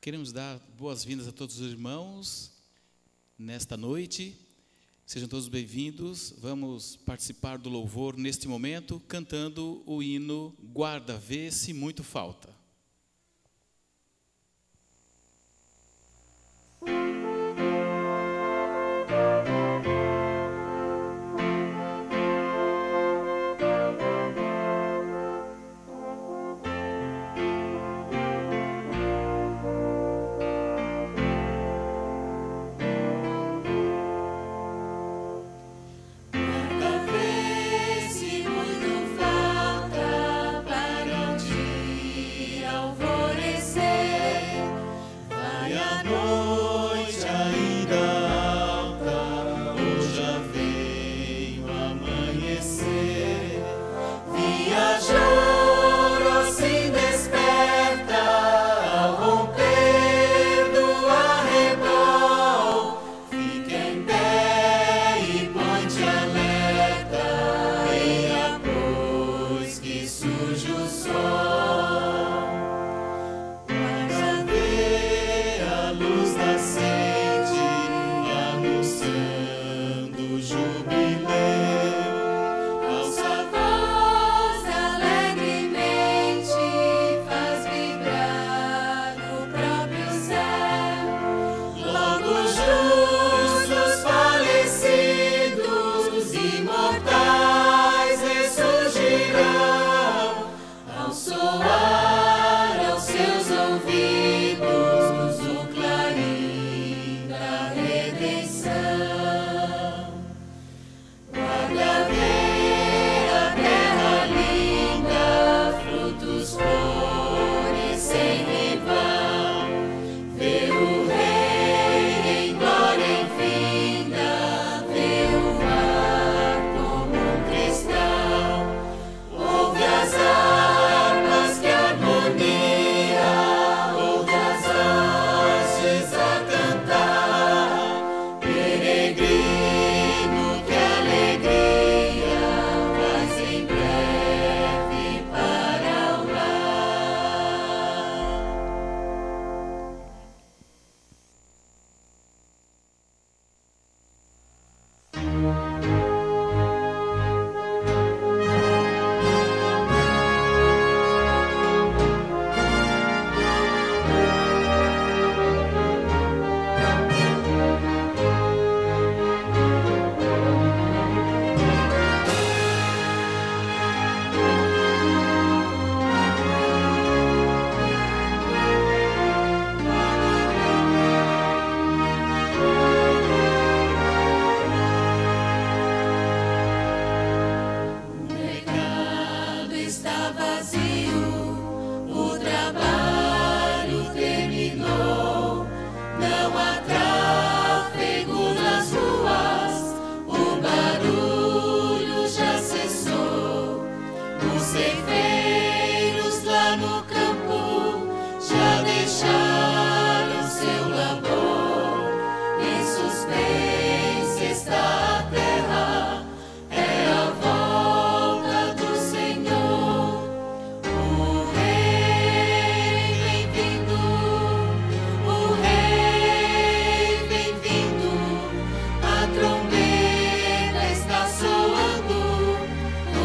Queremos dar boas-vindas a todos os irmãos nesta noite. Sejam todos bem-vindos. Vamos participar do louvor neste momento, cantando o hino Guarda, Vê se muito falta.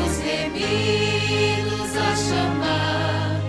Os remidos a chamar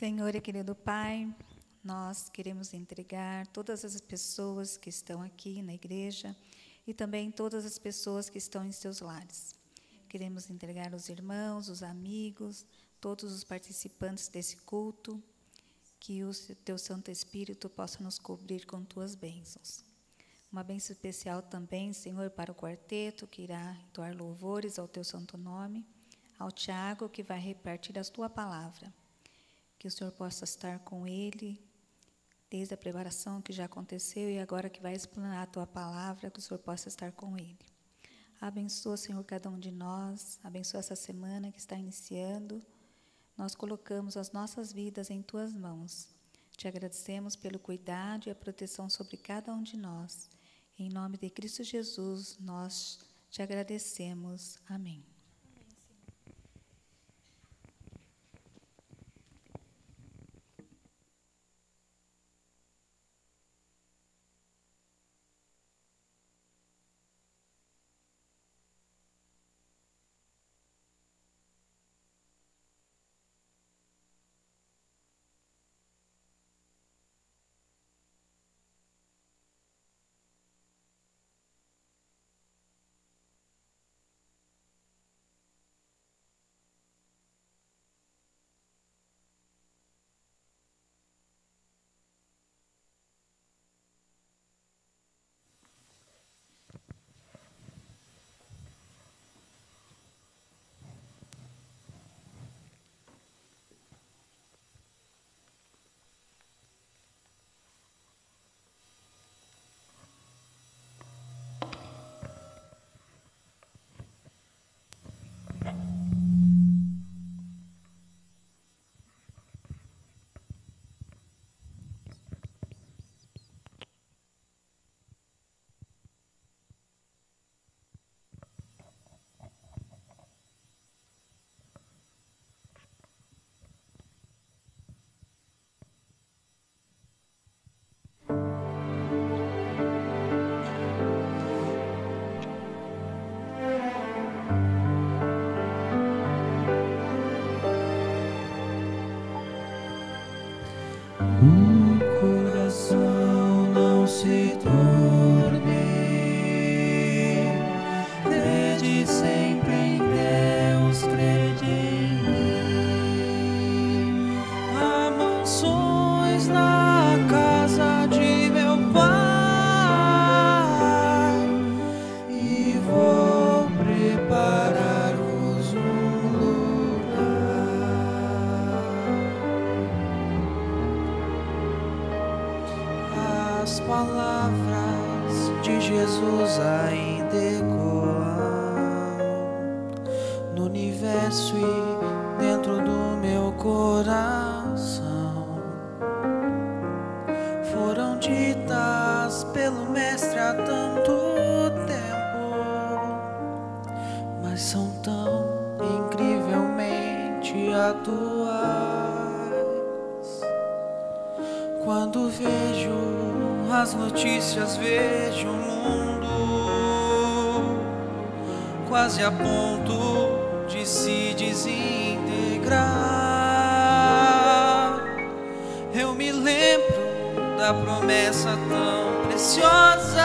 Senhor e querido Pai, nós queremos entregar todas as pessoas que estão aqui na igreja e também todas as pessoas que estão em seus lares. Queremos entregar os irmãos, os amigos, todos os participantes desse culto, que o Teu Santo Espírito possa nos cobrir com Tuas bênçãos. Uma bênção especial também, Senhor, para o quarteto, que irá entoar louvores ao Teu santo nome, ao Tiago, que vai repartir a Tua palavra. Que o Senhor possa estar com ele, desde a preparação que já aconteceu e agora que vai explanar a Tua palavra, que o Senhor possa estar com ele. Abençoa, Senhor, cada um de nós, abençoa essa semana que está iniciando. Nós colocamos as nossas vidas em Tuas mãos. Te agradecemos pelo cuidado e a proteção sobre cada um de nós. Em nome de Cristo Jesus, nós te agradecemos. Amém. dormir. Crede sempre em Deus, crede em mim. Há mansões na casa de meu Pai e vou preparar-vos um lugar. As palavras de Jesus ainda ecoam no universo e dentro do meu coração. Foram ditas pelo Mestre há tanto tempo, mas são tão incrivelmente atuais. Quando vejo as notícias, vejo o mundo quase a ponto de se desintegrar. Eu me lembro da promessa tão preciosa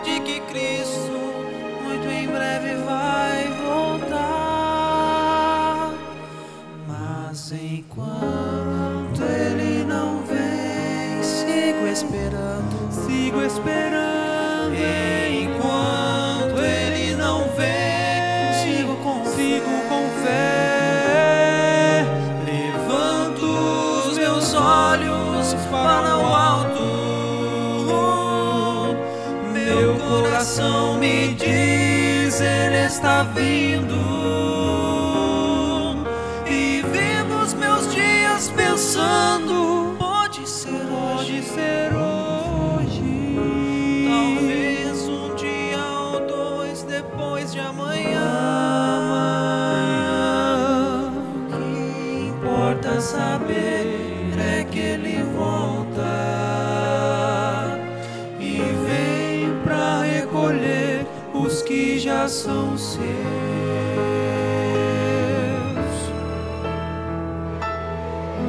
de que Cristo muito em breve vai voltar. Mas enquanto Ele não vem, sigo esperando, sigo esperando. Enquanto Ele não vem, sigo com fé. Levanto os meus olhos para o alto. Meu coração me diz, Ele está vindo. E vivo os meus dias pensando, pode ser hoje. Talvez um dia ou dois depois de amanhã. O que importa saber é que Ele volta e vem pra recolher os que já são seus.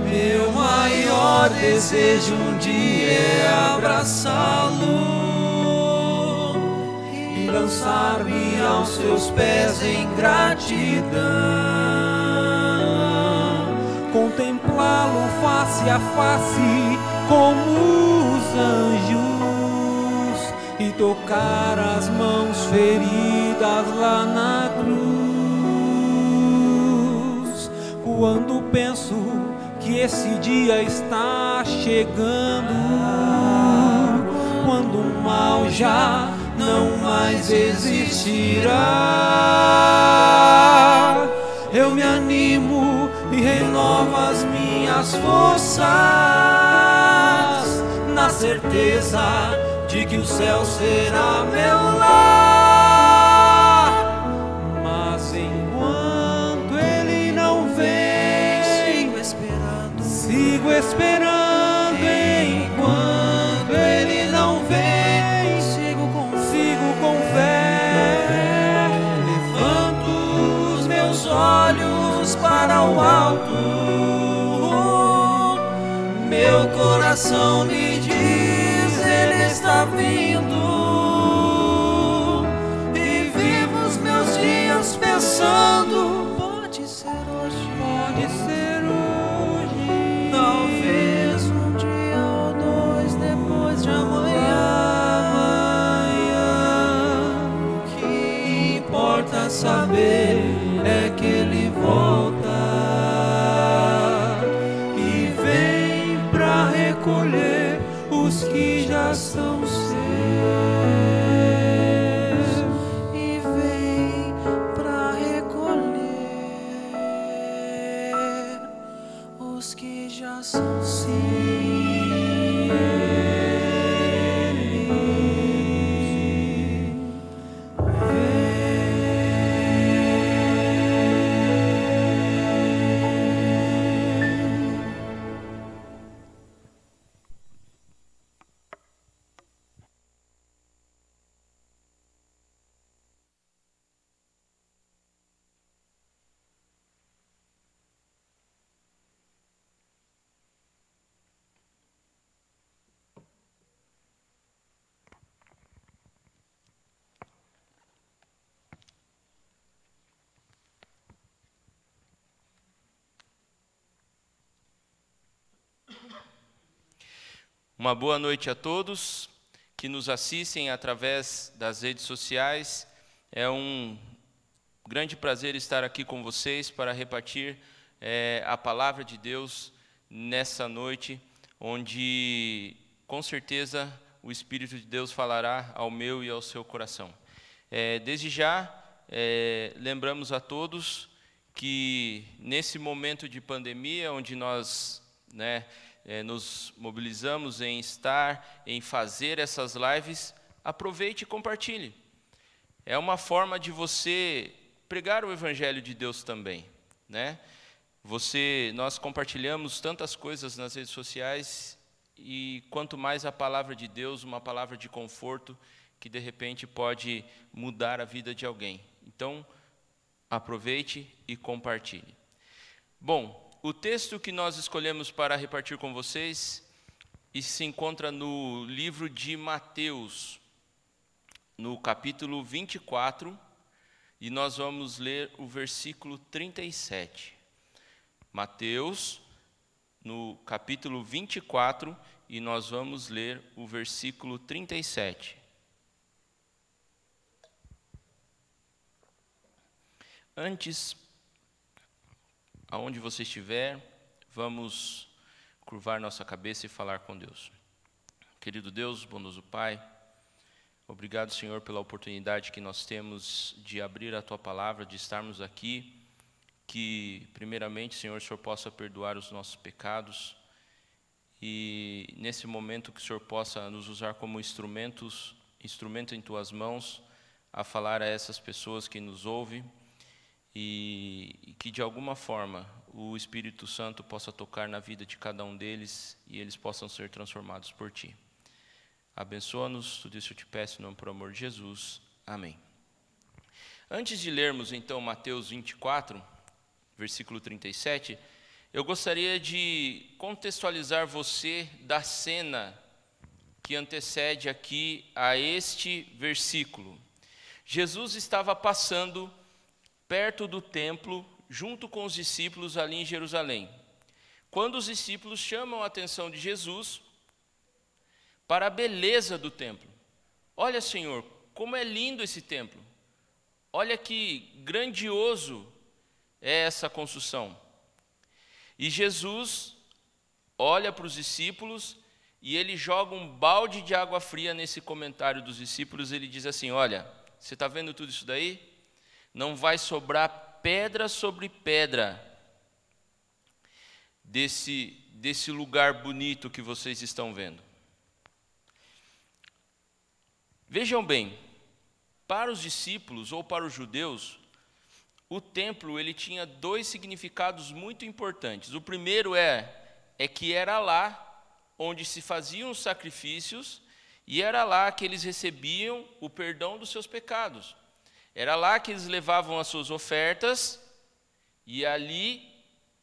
Meu maior desejo um dia é abraçá-lo e lançar-me aos seus pés em gratidão, contemplá-lo face a face como os anjos e tocar as mãos feridas lá na cruz. Quando penso que esse dia está chegando, quando o mal já não mais existirá, eu me animo e renovo as minhas forças, na certeza de que o céu será meu lar. Mas enquanto Ele não vem, sigo esperando. Enquanto Ele não vem, sigo com fé. Levanto os meus olhos para o alto. Meu coração me diz, Ele está vindo. E vivo os meus dias pensando, pode ser hoje. Talvez um dia ou dois depois de amanhã. O que importa saber é que Ele volta e vem pra recolher os que já são seus. E vem pra recolher os que já são seus. Uma boa noite a todos que nos assistem através das redes sociais. É um grande prazer estar aqui com vocês para repartir a palavra de Deus nessa noite, onde com certeza o Espírito de Deus falará ao meu e ao seu coração. Desde já, lembramos a todos que nesse momento de pandemia, onde nós nos mobilizamos em estar, em fazer essas lives, aproveite e compartilhe. É uma forma de você pregar o Evangelho de Deus também, né? Nós compartilhamos tantas coisas nas redes sociais e quanto mais a palavra de Deus, uma palavra de conforto, que de repente pode mudar a vida de alguém. Então, aproveite e compartilhe. Bom, o texto que nós escolhemos para repartir com vocês se encontra no livro de Mateus, no capítulo 24, e nós vamos ler o versículo 37. Mateus, no capítulo 24, e nós vamos ler o versículo 37. Antes, aonde você estiver, vamos curvar nossa cabeça e falar com Deus. Querido Deus, bondoso Pai, obrigado, Senhor, pela oportunidade que nós temos de abrir a Tua palavra, de estarmos aqui, que primeiramente, Senhor, o Senhor possa perdoar os nossos pecados e nesse momento que o Senhor possa nos usar como instrumento em Tuas mãos, a falar a essas pessoas que nos ouvem, e que de alguma forma o Espírito Santo possa tocar na vida de cada um deles e eles possam ser transformados por Ti. Abençoa-nos, tudo isso eu te peço em nome por amor de Jesus. Amém. Antes de lermos então Mateus 24, versículo 37, eu gostaria de contextualizar você da cena que antecede aqui a este versículo. Jesus estava passando perto do templo, junto com os discípulos ali em Jerusalém. Quando os discípulos chamam a atenção de Jesus para a beleza do templo. Olha, Senhor, como é lindo esse templo. Olha que grandioso é essa construção. E Jesus olha para os discípulos e ele joga um balde de água fria nesse comentário dos discípulos. Ele diz assim: olha, você está vendo tudo isso daí? Não vai sobrar pedra sobre pedra desse lugar bonito que vocês estão vendo. Vejam bem, para os discípulos ou para os judeus, o templo ele tinha dois significados muito importantes. O primeiro é que era lá onde se faziam os sacrifícios e era lá que eles recebiam o perdão dos seus pecados. Era lá que eles levavam as suas ofertas e ali,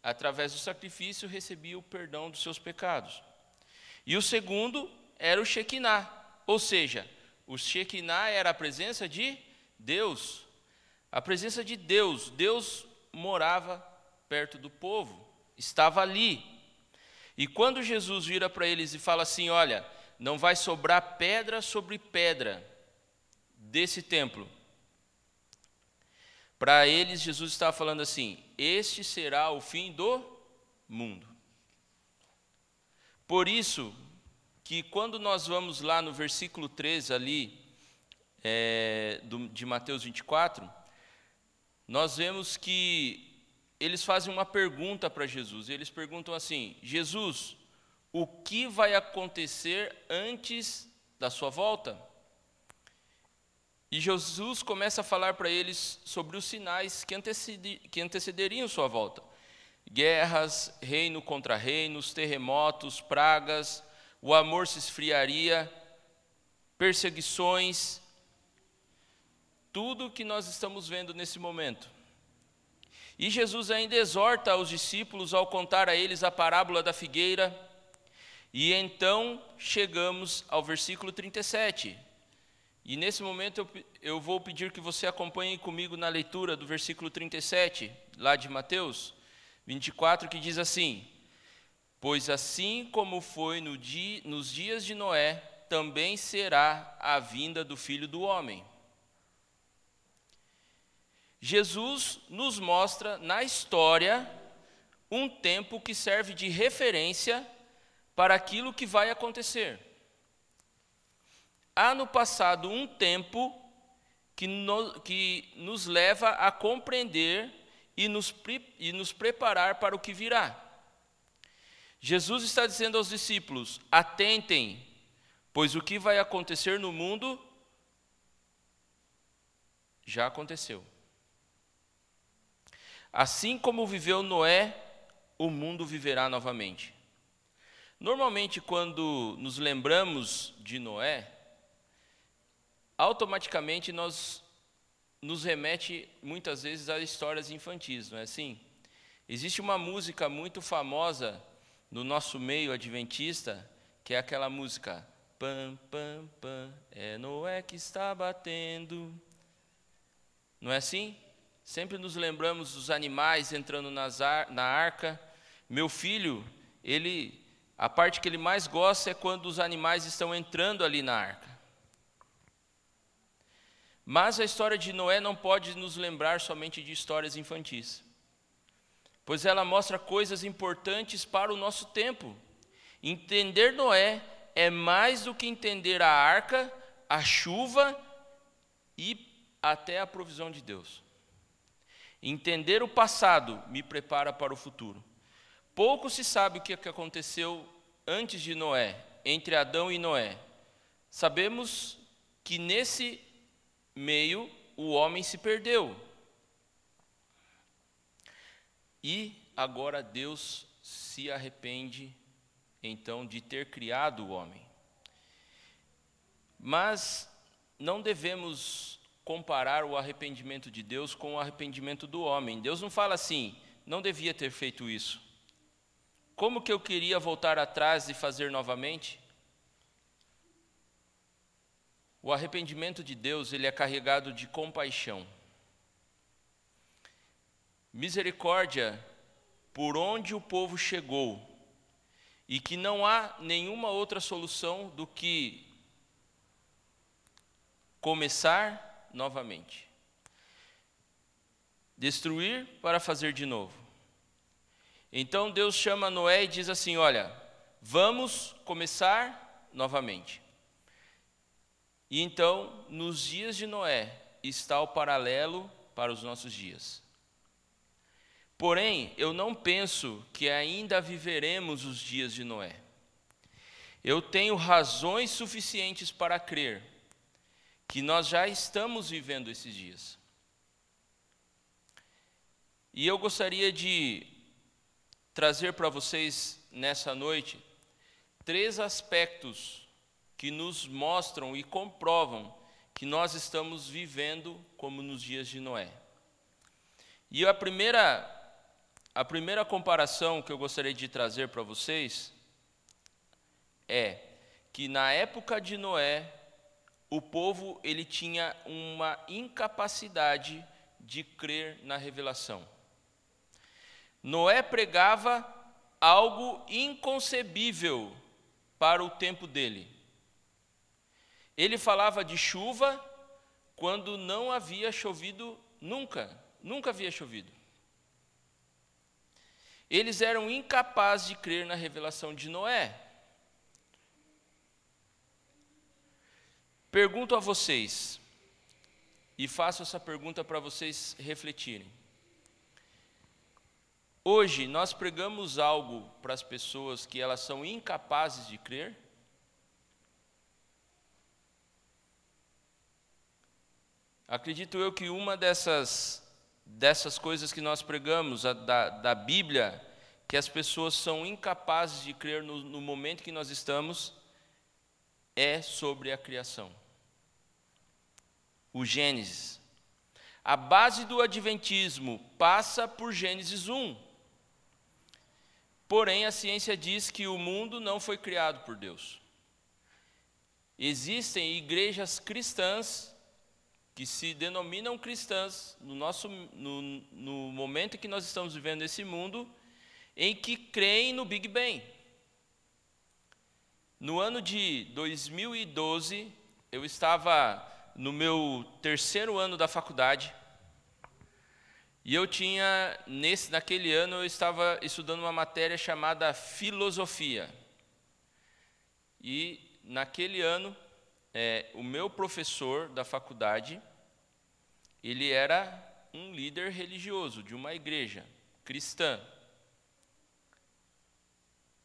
através do sacrifício, recebiam o perdão dos seus pecados. E o segundo era o Shekinah, ou seja, o Shekinah era a presença de Deus. A presença de Deus. Deus morava perto do povo, estava ali. E quando Jesus vira para eles e fala assim: olha, não vai sobrar pedra sobre pedra desse templo. Para eles, Jesus estava falando assim: este será o fim do mundo. Por isso, que quando nós vamos lá no versículo 13 ali, de Mateus 24, nós vemos que eles fazem uma pergunta para Jesus. Eles perguntam assim: Jesus, o que vai acontecer antes da sua volta? E Jesus começa a falar para eles sobre os sinais que antecederiam sua volta. Guerras, reino contra reinos, terremotos, pragas, o amor se esfriaria, perseguições, tudo que nós estamos vendo nesse momento. E Jesus ainda exorta os discípulos ao contar a eles a parábola da figueira. E então chegamos ao versículo 37. E nesse momento eu vou pedir que você acompanhe comigo na leitura do versículo 37, lá de Mateus 24, que diz assim: Pois assim como foi nos dias de Noé, também será a vinda do Filho do Homem. Jesus nos mostra na história um tempo que serve de referência para aquilo que vai acontecer. Há no passado um tempo que nos leva a compreender e nos preparar para o que virá. Jesus está dizendo aos discípulos: atentem, pois o que vai acontecer no mundo já aconteceu. Assim como viveu Noé, o mundo viverá novamente. Normalmente, quando nos lembramos de Noé, automaticamente nos remete muitas vezes a histórias infantis, não é assim? Existe uma música muito famosa no nosso meio adventista, que é aquela música pam, pam, pam, é Noé que está batendo. Não é assim? Sempre nos lembramos dos animais entrando na arca. Meu filho, a parte que ele mais gosta é quando os animais estão entrando ali na arca. Mas a história de Noé não pode nos lembrar somente de histórias infantis, pois ela mostra coisas importantes para o nosso tempo. Entender Noé é mais do que entender a arca, a chuva e até a provisão de Deus. Entender o passado me prepara para o futuro. Pouco se sabe o que aconteceu antes de Noé, entre Adão e Noé. Sabemos que nesse meio o homem se perdeu. E agora Deus se arrepende, então, de ter criado o homem. Mas não devemos comparar o arrependimento de Deus com o arrependimento do homem. Deus não fala assim: não devia ter feito isso. Como que eu queria voltar atrás e fazer novamente? O arrependimento de Deus, ele é carregado de compaixão. Misericórdia por onde o povo chegou, e que não há nenhuma outra solução do que começar novamente. Destruir para fazer de novo. Então Deus chama Noé e diz assim: olha, vamos começar novamente. E então, nos dias de Noé, está o paralelo para os nossos dias. Porém, eu não penso que ainda viveremos os dias de Noé. Eu tenho razões suficientes para crer que nós já estamos vivendo esses dias. E eu gostaria de trazer para vocês nessa noite 3 aspectos que nos mostram e comprovam que nós estamos vivendo como nos dias de Noé. E a primeira comparação que eu gostaria de trazer para vocês é que na época de Noé, o povo ele tinha uma incapacidade de crer na revelação. Noé pregava algo inconcebível para o tempo dele. Ele falava de chuva quando não havia chovido nunca havia chovido. Eles eram incapazes de crer na revelação de Noé. Pergunto a vocês, e faço essa pergunta para vocês refletirem. Hoje, nós pregamos algo para as pessoas que elas são incapazes de crer? Acredito eu que uma dessas coisas que nós pregamos, da Bíblia, que as pessoas são incapazes de crer no momento que nós estamos, é sobre a criação. O Gênesis. A base do Adventismo passa por Gênesis 1. Porém, a ciência diz que o mundo não foi criado por Deus. Existem igrejas cristãs que se denominam cristãs no momento que nós estamos vivendo esse mundo, em que creem no Big Bang. No ano de 2012, eu estava no meu 3º ano da faculdade, e eu tinha, naquele ano, eu estava estudando uma matéria chamada filosofia. E naquele ano, o meu professor da faculdade, ele era um líder religioso de uma igreja cristã.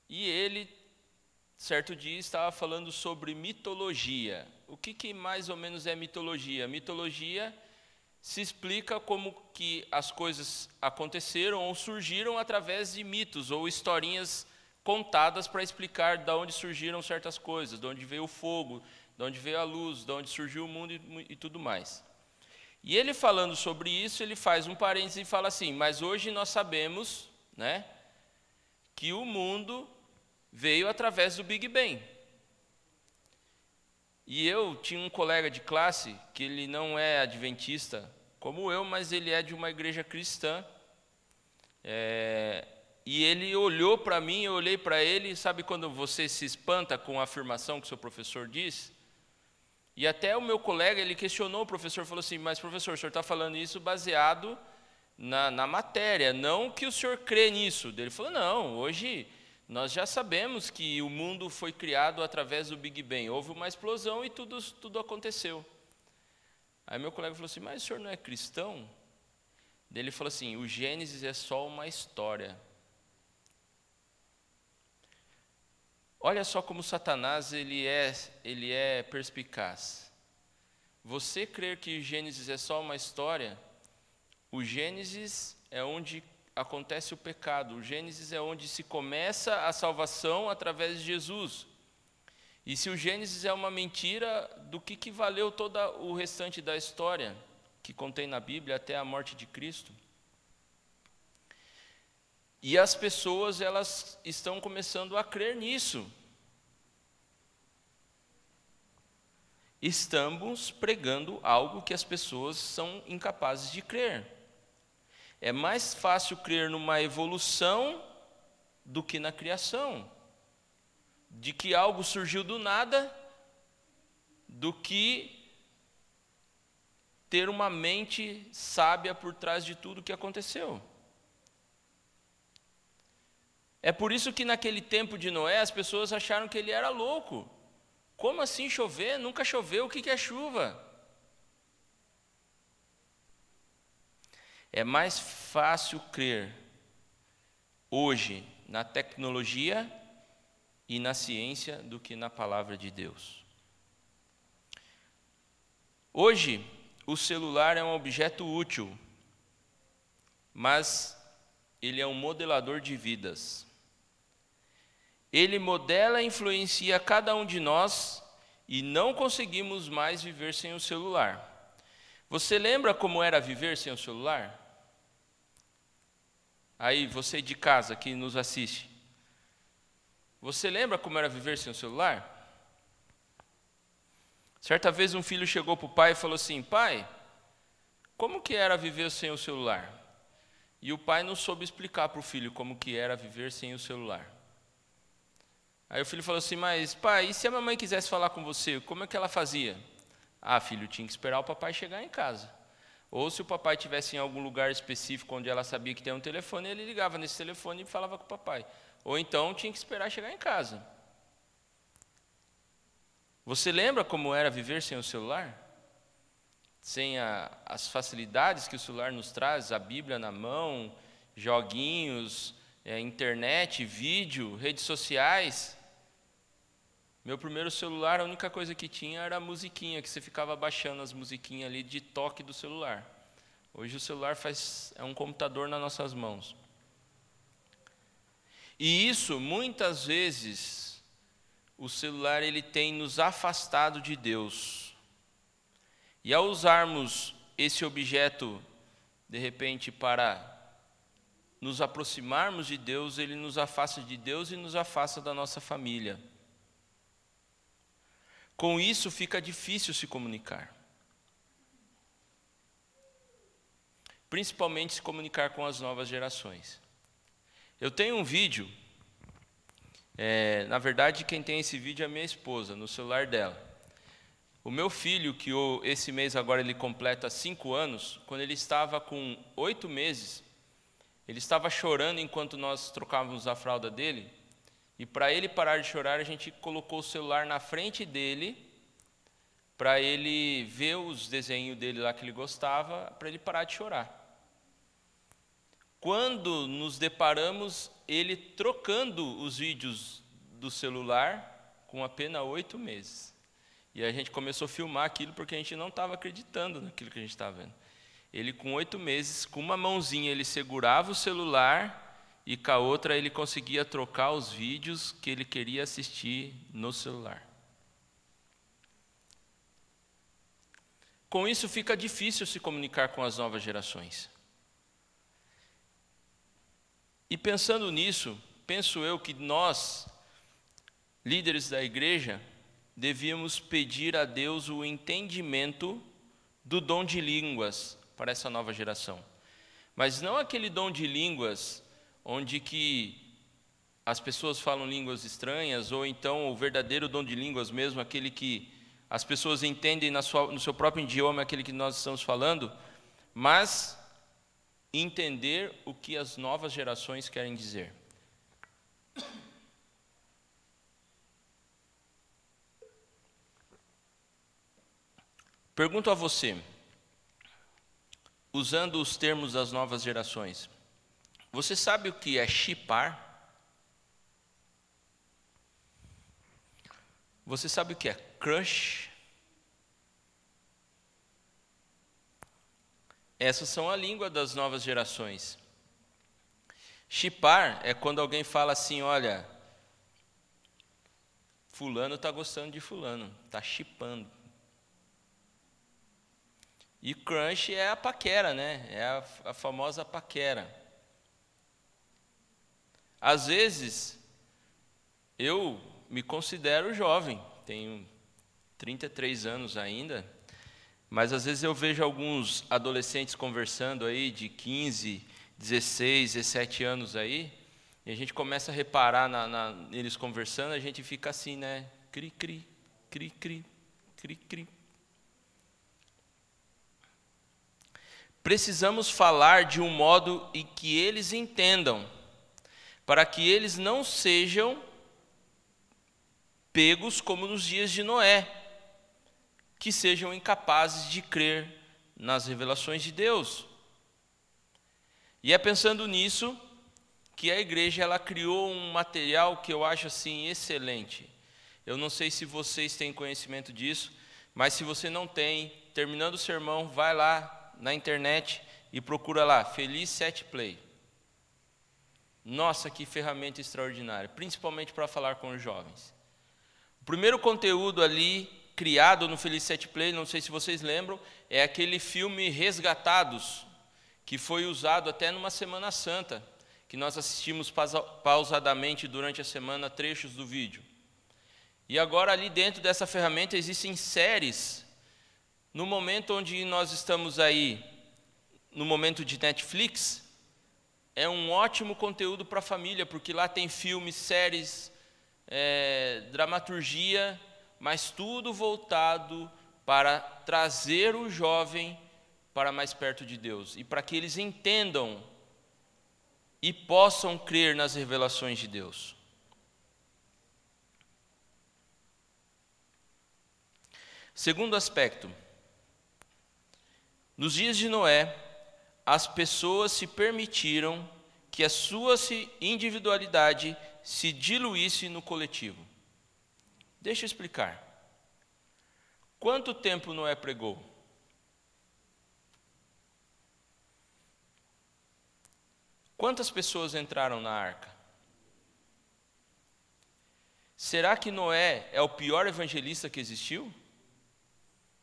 E ele, certo dia, estava falando sobre mitologia. O que mais ou menos é mitologia? Mitologia se explica como que as coisas aconteceram ou surgiram através de mitos ou historinhas contadas para explicar de onde surgiram certas coisas, de onde veio o fogo, de onde veio a luz, de onde surgiu o mundo e tudo mais. E ele falando sobre isso, ele faz um parêntese e fala assim: mas hoje nós sabemos, né, que o mundo veio através do Big Bang. E eu tinha um colega de classe, que ele não é adventista como eu, mas ele é de uma igreja cristã. E ele olhou para mim, eu olhei para ele, sabe quando você se espanta com a afirmação que o seu professor diz? E até o meu colega, ele questionou o professor, falou assim: mas professor, o senhor está falando isso baseado na matéria, não que o senhor crê nisso. Ele falou: não, hoje nós já sabemos que o mundo foi criado através do Big Bang. Houve uma explosão e tudo aconteceu. Aí meu colega falou assim: mas o senhor não é cristão? Ele falou assim: o Gênesis é só uma história. Olha só como Satanás ele é perspicaz. Você crer que o Gênesis é só uma história, o Gênesis é onde acontece o pecado. O Gênesis é onde se começa a salvação através de Jesus. E se o Gênesis é uma mentira, do que valeu todo o restante da história que contém na Bíblia até a morte de Cristo? E as pessoas, elas estão começando a crer nisso. Estamos pregando algo que as pessoas são incapazes de crer. É mais fácil crer numa evolução do que na criação. De que algo surgiu do nada, do que ter uma mente sábia por trás de tudo que aconteceu. É por isso que naquele tempo de Noé as pessoas acharam que ele era louco. Como assim chover? Nunca choveu, o que é chuva? É mais fácil crer hoje na tecnologia e na ciência do que na palavra de Deus. Hoje, o celular é um objeto útil, mas ele é um modelador de vidas. Ele modela e influencia cada um de nós e não conseguimos mais viver sem o celular. Você lembra como era viver sem o celular? Aí, você de casa que nos assiste. Você lembra como era viver sem o celular? Certa vez um filho chegou para o pai e falou assim: pai, como que era viver sem o celular? E o pai não soube explicar para o filho como que era viver sem o celular. Aí o filho falou assim: mas pai, e se a mamãe quisesse falar com você, como é que ela fazia? Ah, filho, tinha que esperar o papai chegar em casa. Ou se o papai estivesse em algum lugar específico onde ela sabia que tem um telefone, ele ligava nesse telefone e falava com o papai. Ou então tinha que esperar chegar em casa. Você lembra como era viver sem o celular? Sem as facilidades que o celular nos traz, a Bíblia na mão, joguinhos, internet, vídeo, redes sociais. Meu primeiro celular, a única coisa que tinha era a musiquinha, que você ficava baixando as musiquinhas ali de toque do celular. Hoje o celular é um computador nas nossas mãos. E isso, muitas vezes, o celular ele tem nos afastado de Deus. E ao usarmos esse objeto, de repente, para nos aproximarmos de Deus, ele nos afasta de Deus e nos afasta da nossa família. Com isso fica difícil se comunicar. Principalmente se comunicar com as novas gerações. Eu tenho um vídeo, na verdade quem tem esse vídeo é a minha esposa, no celular dela. O meu filho, que esse mês agora ele completa 5 anos, quando ele estava com 8 meses, ele estava chorando enquanto nós trocávamos a fralda dele, e para ele parar de chorar, a gente colocou o celular na frente dele, para ele ver os desenhos dele lá que ele gostava, para ele parar de chorar. Quando nos deparamos, ele trocando os vídeos do celular com apenas 8 meses. E a gente começou a filmar aquilo porque a gente não estava acreditando naquilo que a gente estava vendo. Ele com 8 meses, com uma mãozinha ele segurava o celular e com a outra ele conseguia trocar os vídeos que ele queria assistir no celular. Com isso fica difícil se comunicar com as novas gerações. E pensando nisso, penso eu que nós, líderes da igreja, devíamos pedir a Deus o entendimento do dom de línguas para essa nova geração. Mas não aquele dom de línguas onde que as pessoas falam línguas estranhas, ou então o verdadeiro dom de línguas mesmo, aquele que as pessoas entendem no seu próprio idioma, aquele que nós estamos falando, mas entender o que as novas gerações querem dizer. Pergunto a você, usando os termos das novas gerações, você sabe o que é shippar? Você sabe o que é crush? Essas são a língua das novas gerações. Shippar é quando alguém fala assim, olha, fulano está gostando de fulano, está shippando. E crush é a paquera, né? É a famosa paquera. Às vezes, eu me considero jovem, tenho 33 anos ainda, mas às vezes eu vejo alguns adolescentes conversando aí de 15, 16, 17 anos aí, e a gente começa a reparar neles conversando, a gente fica assim, né? Cri, cri, cri, cri, cri, cri. Precisamos falar de um modo em que eles entendam, para que eles não sejam pegos como nos dias de Noé, que sejam incapazes de crer nas revelações de Deus. E é pensando nisso que a igreja ela criou um material que eu acho assim excelente. Eu não sei se vocês têm conhecimento disso, mas se você não tem, terminando o sermão, vai lá na internet e procura lá, Feliz 7 Play. Nossa, que ferramenta extraordinária, principalmente para falar com os jovens. O primeiro conteúdo ali, criado no Feliz 7 Play, não sei se vocês lembram, é aquele filme Resgatados, que foi usado até numa Semana Santa, que nós assistimos pausadamente durante a semana, trechos do vídeo. E agora ali dentro dessa ferramenta existem séries. No momento onde nós estamos aí, no momento de Netflix, é um ótimo conteúdo para a família, porque lá tem filmes, séries, dramaturgia, mas tudo voltado para trazer o jovem para mais perto de Deus, e para que eles entendam e possam crer nas revelações de Deus. Segundo aspecto, nos dias de Noé, as pessoas se permitiram que a sua individualidade se diluísse no coletivo. Deixa eu explicar. Quanto tempo Noé pregou? Quantas pessoas entraram na arca? Será que Noé é o pior evangelista que existiu?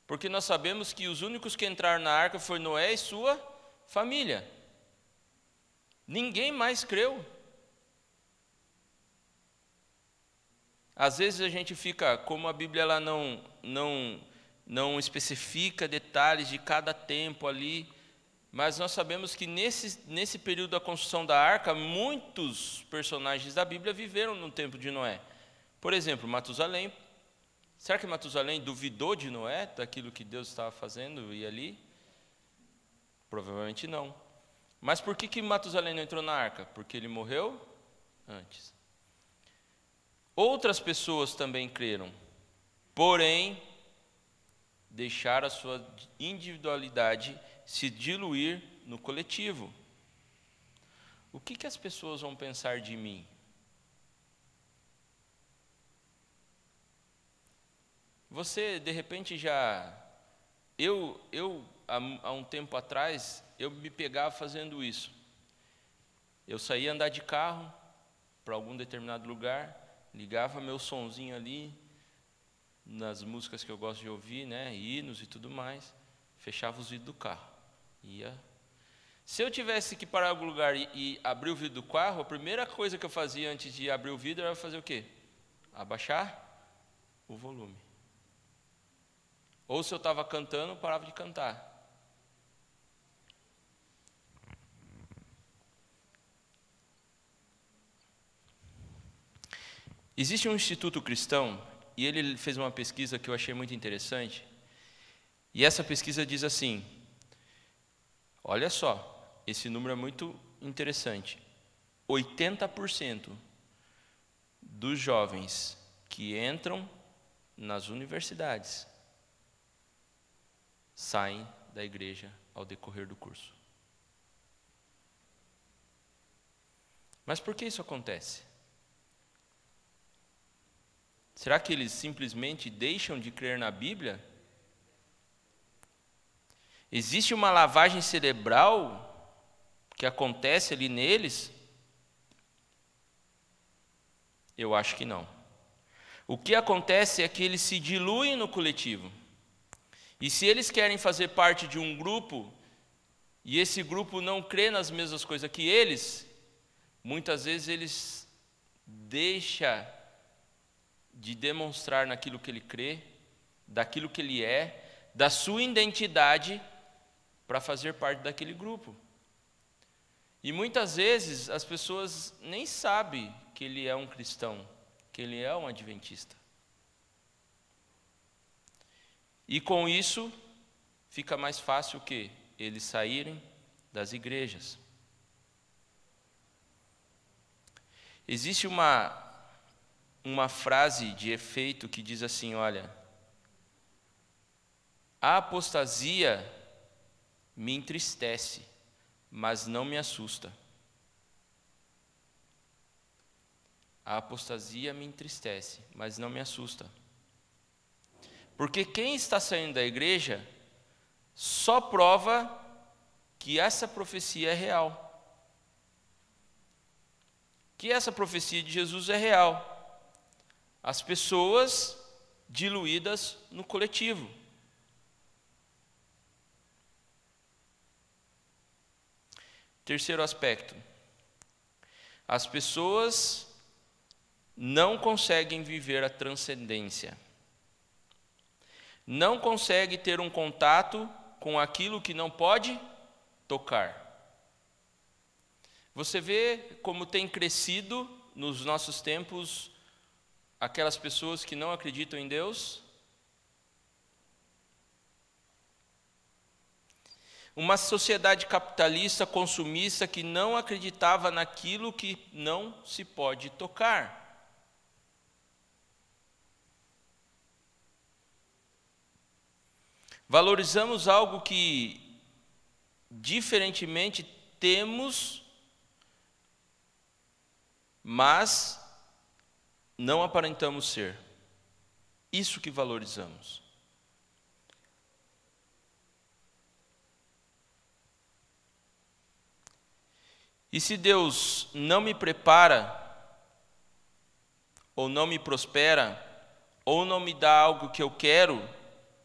Porque nós sabemos que os únicos que entraram na arca foi Noé e sua família. Ninguém mais creu. Às vezes a gente fica, como a Bíblia ela não especifica detalhes de cada tempo ali, Mas nós sabemos que nesse período da construção da arca, muitos personagens da Bíblia viveram no tempo de Noé. Por exemplo, Matusalém. Será que Matusalém duvidou de Noé, daquilo que Deus estava fazendo e ali? Provavelmente não. Mas por que Matusalém não entrou na arca? Porque ele morreu antes. Outras pessoas também creram, porém, deixaram a sua individualidade se diluir no coletivo. O que as pessoas vão pensar de mim? Você, de repente, há um tempo atrás, eu me pegava fazendo isso. Eu saía andar de carro para algum determinado lugar, ligava meu sonzinho ali, nas músicas que eu gosto de ouvir, né, hinos e tudo mais, fechava os vidros do carro. Se eu tivesse que parar em algum lugar e abrir o vidro do carro, a primeira coisa que eu fazia antes de abrir o vidro era fazer o quê? Abaixar o volume. Ou se eu estava cantando, eu parava de cantar. Existe um instituto cristão, e ele fez uma pesquisa que eu achei muito interessante, e essa pesquisa diz assim, olha só, esse número é muito interessante, 80% dos jovens que entram nas universidades saem da igreja ao decorrer do curso. Mas por que isso acontece? Será que eles simplesmente deixam de crer na Bíblia? Existe uma lavagem cerebral que acontece ali neles? Eu acho que não. O que acontece é que eles se diluem no coletivo. E se eles querem fazer parte de um grupo, e esse grupo não crê nas mesmas coisas que eles, muitas vezes eles deixam de demonstrar naquilo que ele crê, daquilo que ele é, da sua identidade, para fazer parte daquele grupo. E muitas vezes as pessoas nem sabem que ele é um cristão, que ele é um adventista. E com isso, fica mais fácil o quê? Eles saírem das igrejas. Existe uma frase de efeito que diz assim, olha, a apostasia me entristece, mas não me assusta. A apostasia me entristece, mas não me assusta. Porque quem está saindo da igreja só prova que essa profecia é real. Que essa profecia de Jesus é real. As pessoas diluídas no coletivo. Terceiro aspecto. As pessoas não conseguem viver a transcendência. Não conseguem ter um contato com aquilo que não pode tocar. Você vê como tem crescido nos nossos tempos aquelas pessoas que não acreditam em Deus? Uma sociedade capitalista, consumista, que não acreditava naquilo que não se pode tocar. Valorizamos algo que, diferentemente, temos, mas não aparentamos ser. Isso que valorizamos. E se Deus não me prepara, ou não me prospera, ou não me dá algo que eu quero,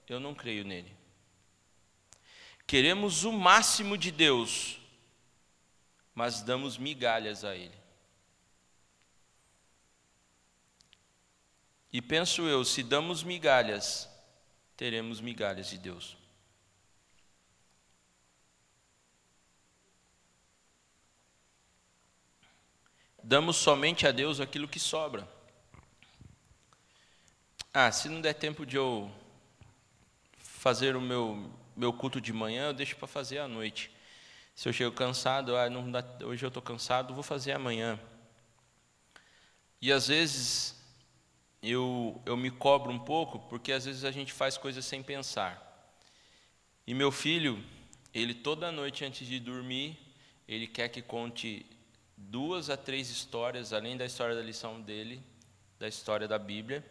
eu não creio nele. Queremos o máximo de Deus, mas damos migalhas a ele. E penso eu, se damos migalhas, teremos migalhas de Deus. damos somente a Deus aquilo que sobra. Se não der tempo de eu fazer o meu culto de manhã, eu deixo para fazer à noite. Se eu chego cansado, não dá, hoje eu estou cansado, vou fazer amanhã. E às vezes eu me cobro um pouco, porque às vezes a gente faz coisas sem pensar. E meu filho, ele toda noite antes de dormir, ele quer que conte 2 a 3 histórias, além da história da lição dele, da história da Bíblia,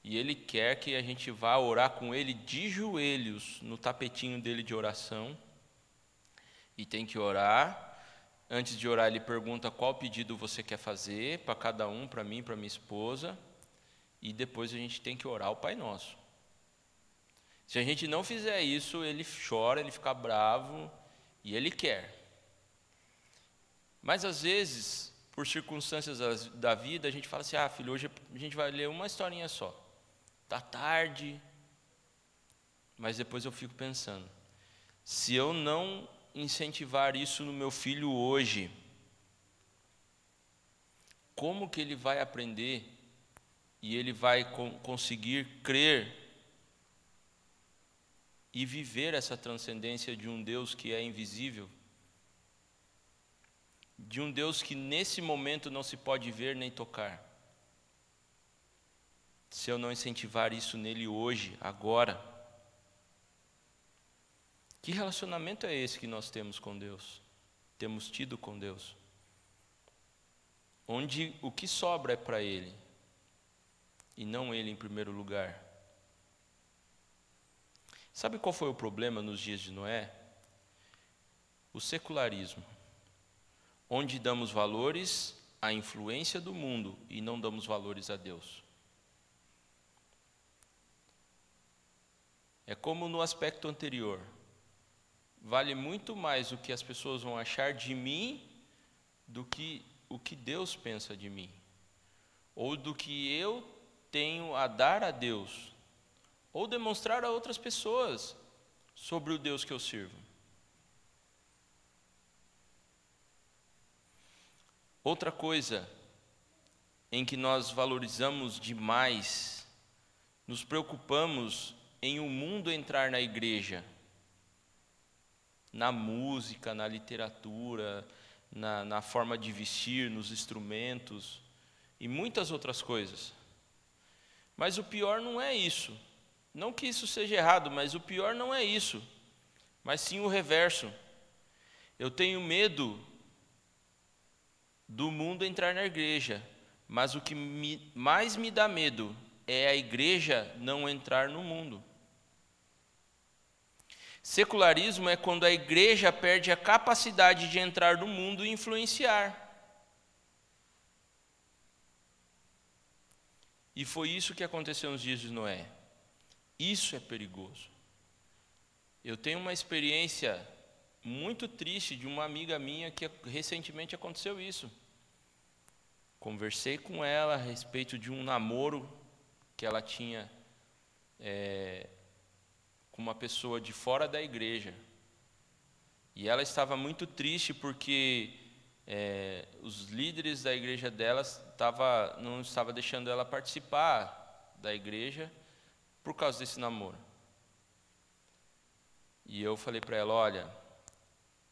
e ele quer que a gente vá orar com ele de joelhos no tapetinho dele de oração, e tem que orar. Antes de orar, ele pergunta qual pedido você quer fazer, para cada um, para mim, para minha esposa, e depois a gente tem que orar o Pai Nosso. Se a gente não fizer isso, ele chora, ele fica bravo, e ele quer. Mas às vezes, por circunstâncias da vida, a gente fala assim, filho, hoje a gente vai ler uma historinha só. Está tarde, mas depois eu fico pensando, se eu não incentivar isso no meu filho hoje, como que ele vai aprender e ele vai conseguir crer e viver essa transcendência de um Deus que é invisível, de um Deus que nesse momento não se pode ver nem tocar, se eu não incentivar isso nele hoje, agora? Que relacionamento é esse que nós temos com Deus? Temos tido com Deus? Onde o que sobra é para Ele, e não Ele em primeiro lugar. Sabe qual foi o problema nos dias de Noé? O secularismo, onde damos valores à influência do mundo e não damos valores a Deus. É como no aspecto anterior. Vale muito mais o que as pessoas vão achar de mim do que o que Deus pensa de mim, ou do que eu tenho a dar a Deus, ou demonstrar a outras pessoas sobre o Deus que eu sirvo. Outra coisa em que nós valorizamos demais, nos preocupamos em o mundo entrar na igreja, na música, na literatura, na forma de vestir, nos instrumentos e muitas outras coisas. Mas o pior não é isso. Não que isso seja errado, mas o pior não é isso, mas sim o reverso. Eu tenho medo do mundo entrar na igreja, mas o que mais me dá medo é a igreja não entrar no mundo. Secularismo é quando a igreja perde a capacidade de entrar no mundo e influenciar. E foi isso que aconteceu nos dias de Noé. Isso é perigoso. Eu tenho uma experiência muito triste de uma amiga minha que recentemente aconteceu isso. Conversei com ela a respeito de um namoro que ela tinha com uma pessoa de fora da igreja. E ela estava muito triste porque os líderes da igreja dela não estavam deixando ela participar da igreja por causa desse namoro. E eu falei para ela, olha,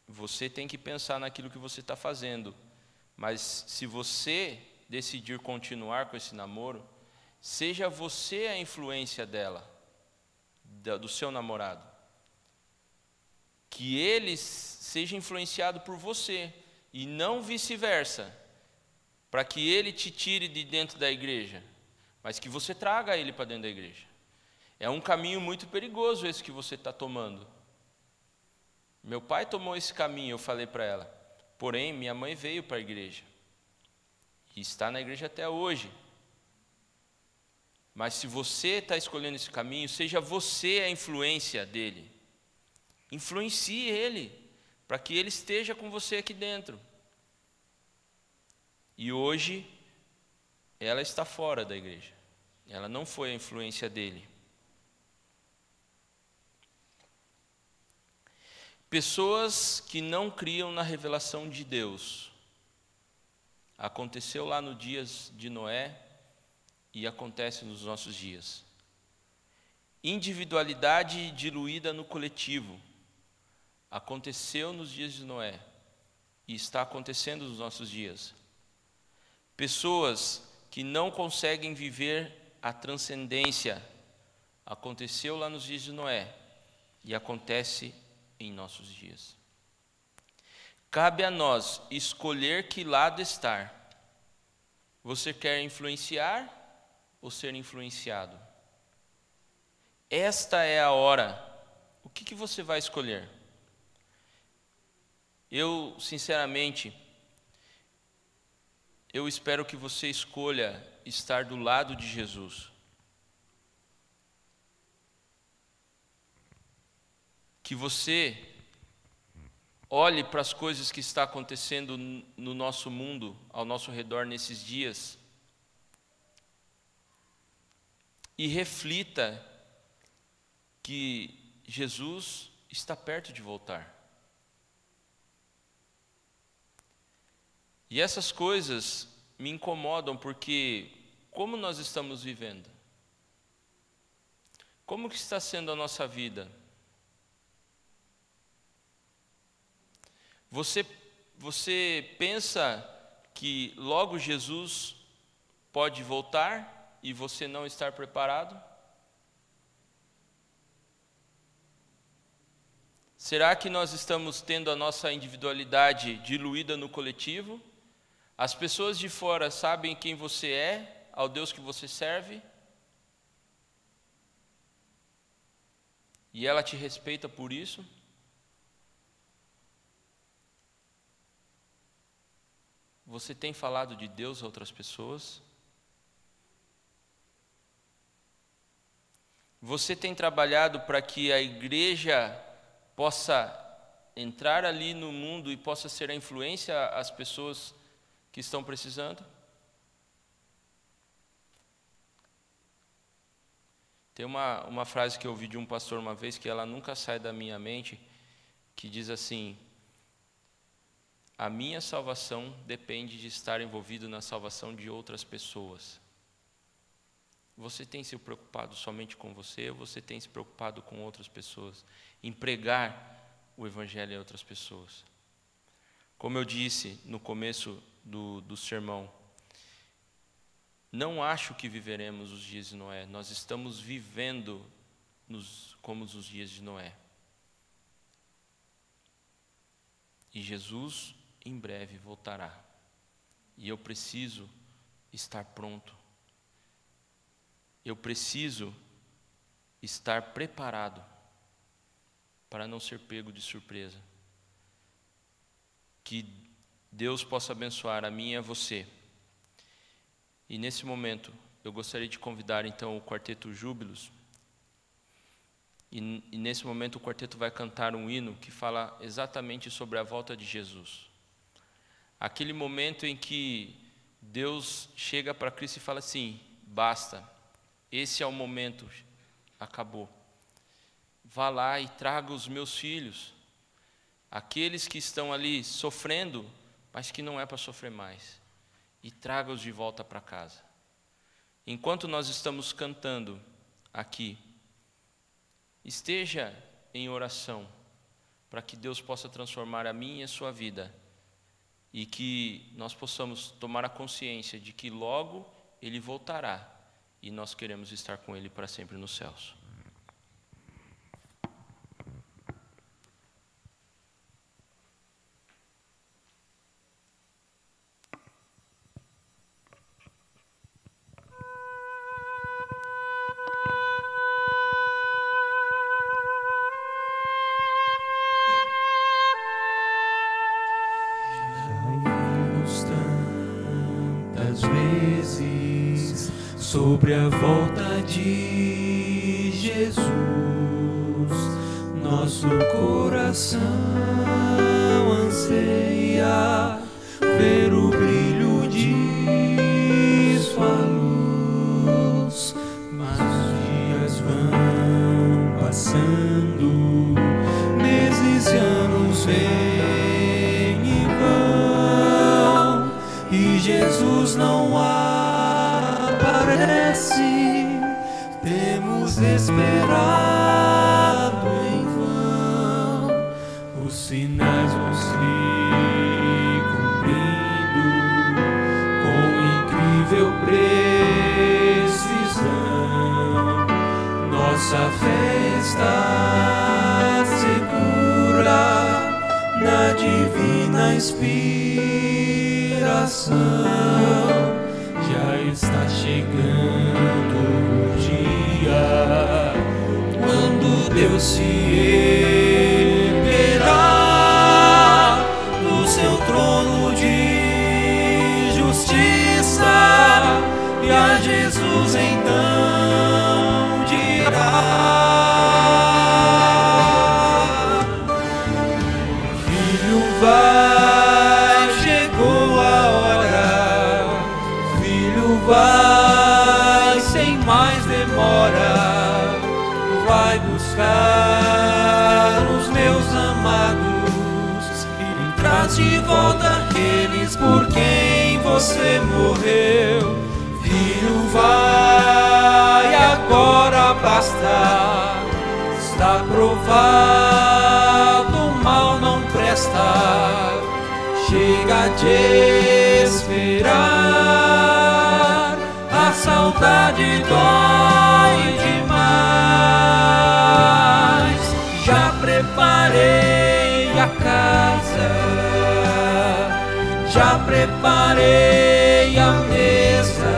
você tem que pensar naquilo que você está fazendo, mas se você decidir continuar com esse namoro, seja você a influência dela, do seu namorado, que ele seja influenciado por você e não vice-versa, para que ele te tire de dentro da igreja, mas que você traga ele para dentro da igreja. É um caminho muito perigoso esse que você está tomando. Meu pai tomou esse caminho, eu falei para ela, porém minha mãe veio para a igreja e está na igreja até hoje. Mas se você está escolhendo esse caminho, seja você a influência dele. Influencie ele, para que ele esteja com você aqui dentro. E hoje, ela está fora da igreja. Ela não foi a influência dele. Pessoas que não criam na revelação de Deus. aconteceu lá nos dias de Noé e acontece nos nossos dias. Individualidade diluída no coletivo. Aconteceu nos dias de Noé e está acontecendo nos nossos dias. Pessoas que não conseguem viver a transcendência. Aconteceu lá nos dias de Noé e acontece em nossos dias. Cabe a nós escolher que lado estar. Você quer influenciar ou ser influenciado? Esta é a hora. O que você vai escolher? Eu, sinceramente, eu espero que você escolha estar do lado de Jesus. Que você olhe para as coisas que estão acontecendo no nosso mundo, ao nosso redor nesses dias, e reflita que Jesus está perto de voltar. E essas coisas me incomodam porque como nós estamos vivendo? Como que está sendo a nossa vida? Você pensa que logo Jesus pode voltar e você não estar preparado? Será que nós estamos tendo a nossa individualidade diluída no coletivo? As pessoas de fora sabem quem você é, ao Deus que você serve? E ela te respeita por isso? Você tem falado de Deus a outras pessoas? Você tem trabalhado para que a igreja possa entrar ali no mundo e possa ser a influência às pessoas que estão precisando? Tem uma frase que eu ouvi de um pastor uma vez, que ela nunca sai da minha mente, que diz assim: a minha salvação depende de estar envolvido na salvação de outras pessoas. Você tem se preocupado somente com você, ou você tem se preocupado com outras pessoas? Em pregar o Evangelho a outras pessoas. Como eu disse no começo do sermão, não acho que viveremos os dias de Noé, nós estamos vivendo como os dias de Noé. E Jesus em breve voltará. E eu preciso estar pronto. Eu preciso estar preparado para não ser pego de surpresa. Que Deus possa abençoar a mim e a você. E nesse momento, eu gostaria de convidar então o Quarteto Júbilos. E nesse momento o quarteto vai cantar um hino que fala exatamente sobre a volta de Jesus. Aquele momento em que Deus chega para Cristo e fala assim: basta, esse é o momento, acabou. Vá lá e traga os meus filhos, aqueles que estão ali sofrendo, mas que não é para sofrer mais, e traga-os de volta para casa. Enquanto nós estamos cantando aqui, esteja em oração, para que Deus possa transformar a minha e a sua vida, e que nós possamos tomar a consciência de que logo Ele voltará, e nós queremos estar com Ele para sempre nos céus. Sobre a volta de Jesus, nosso coração anseia ver o brilho de sua luz, mas os dias vão passando, meses e anos vêm e vão, e Jesus esperado em vão. Os sinais vão se cumprindo com incrível precisão. Nossa fé está segura na divina inspiração. Já está chegando o dia quando Deus se erguerá do seu trono de justiça e a Jesus então dirá: Filho, vai, chegou a hora. Filho, vai, sem mais demora. Vai buscar os meus amados e traz de volta aqueles por quem você morreu. Filho, vai, agora basta. Está provado, o mal não presta. Chega de esperar, a saudade dói demais. Já preparei a casa, já preparei a mesa.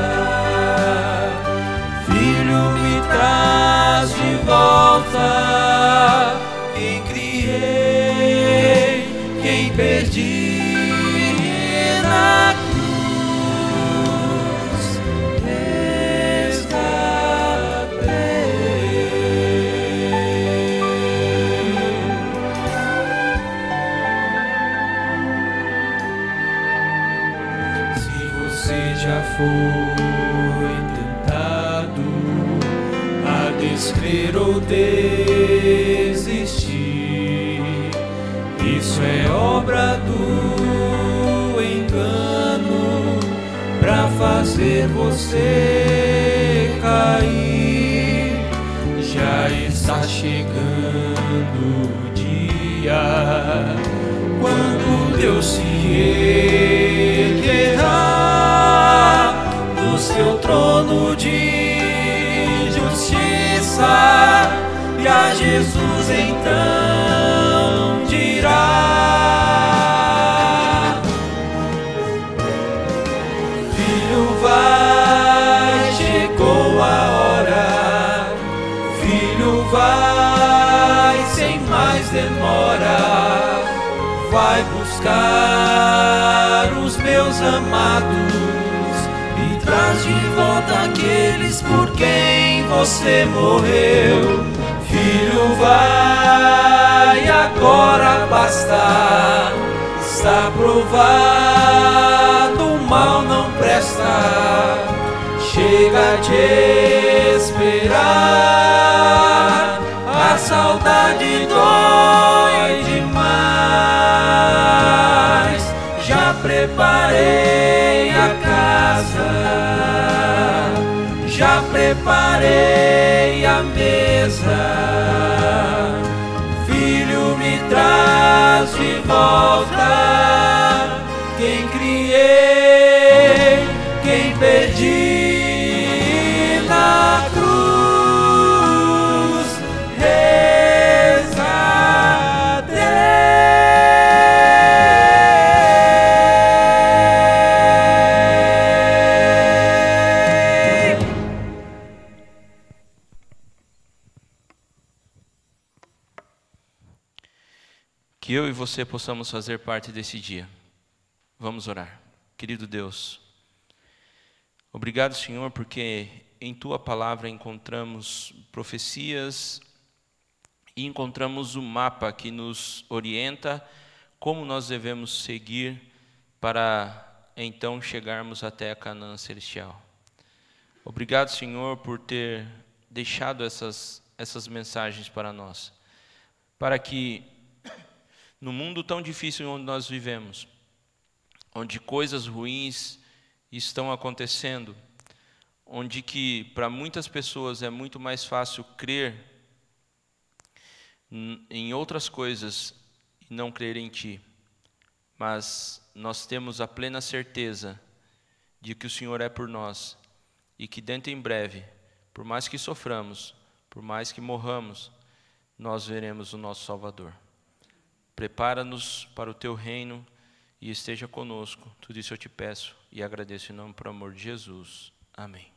Filho, me traz de volta quem criei, quem perdi na cruz. Se você já foi tentado a descrer ou desistir, isso é obra do engano pra fazer você cair. Já está chegando o dia quando Deus se erguerá do seu trono de justiça e a Jesus então dirá: Filho, vai, chegou a hora. Filho, vai, sem mais demora. Vai buscar os meus amados e traz de volta aqueles por quem você morreu. Filho, vai, agora basta. Está provado, o mal não presta. Chega de esperar, a saudade dói demais. Já preparei a casa, já preparei a mesa. Filho, me traz de volta quem criei, quem perdi na cruz. Reza a Deus. Que eu e você possamos fazer parte desse dia. Vamos orar. Querido Deus, obrigado, Senhor, porque em Tua palavra encontramos profecias e encontramos o mapa que nos orienta como nós devemos seguir para então chegarmos até a Canaã celestial. Obrigado, Senhor, por ter deixado essas mensagens para nós, para que no mundo tão difícil onde nós vivemos, onde coisas ruins estão acontecendo, onde que para muitas pessoas é muito mais fácil crer em outras coisas e não crer em Ti. Mas nós temos a plena certeza de que o Senhor é por nós e que dentro em breve, por mais que soframos, por mais que morramos, nós veremos o nosso Salvador. Prepara-nos para o Teu reino e esteja conosco. Tudo isso eu te peço e agradeço em nome e por amor de Jesus. Amém.